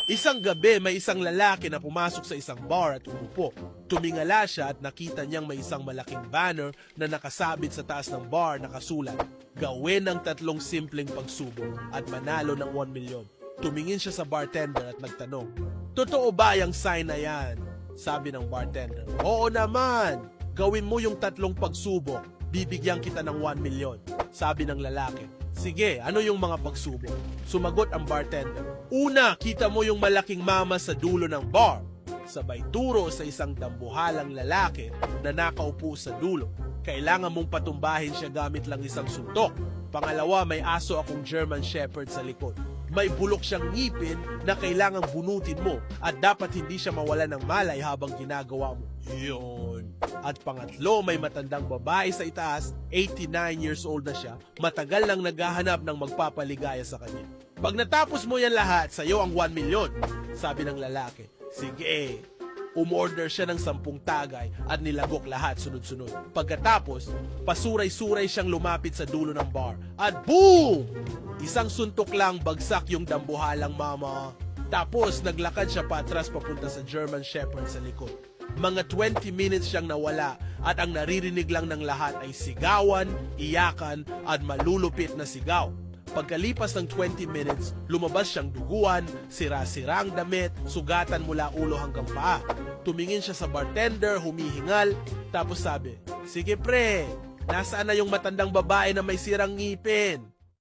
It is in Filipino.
Isang gabi, may isang lalaki na pumasok sa isang bar at umupo. Tumingala siya at nakita niyang may isang malaking banner na nakasabit sa taas ng bar na kasulat, "Gawin ang 3 simpleng pagsubok at manalo ng 1 milyon." Tumingin siya sa bartender at nagtanong, "Totoo ba yung sign na yan?" Sabi ng bartender, "Oo naman, gawin mo yung 3 pagsubok, bibigyan kita ng 1 milyon." Sabi ng lalaki, "Sige, ano yung mga pagsubok?" Sumagot ang bartender, "Una, kita mo yung malaking mama sa dulo ng bar." Sabay turo sa isang dambuhalang lalaki na nakaupo sa dulo. "Kailangan mong patumbahin siya gamit lang isang suntok." Pangalawa, may aso akong German Shepherd sa likod. May bulok siyang ngipin na kailangang bunutin mo at dapat hindi siya mawala ng malay habang ginagawa mo. Yun. At pangatlo, may matandang babae sa itaas, 89 years old na siya, matagal nang naghahanap ng magpapaligaya sa kanya. "Pag natapos mo yan lahat, sa'yo ang 1 milyon, sabi ng lalaki. Sige. Umorder siya ng 10 tagay at nilagok lahat sunod-sunod. Pagkatapos, pasuray-suray siyang lumapit sa dulo ng bar. At boom! Isang suntok lang bagsak yung dambuhalang mama. Tapos naglakad siya patras papunta sa German Shepherd sa likod. Mga 20 minutes siyang nawala at ang naririnig lang ng lahat ay sigawan, iyakan at malulupit na sigaw. Pagkalipas ng 20 minutes, lumabas siyang duguan, sira-sirang damit, sugatan mula ulo hanggang paa. Tumingin siya sa bartender, humihingal, tapos sabi, "Sige pre, nasaan na yung matandang babae na may sirang ngipin?"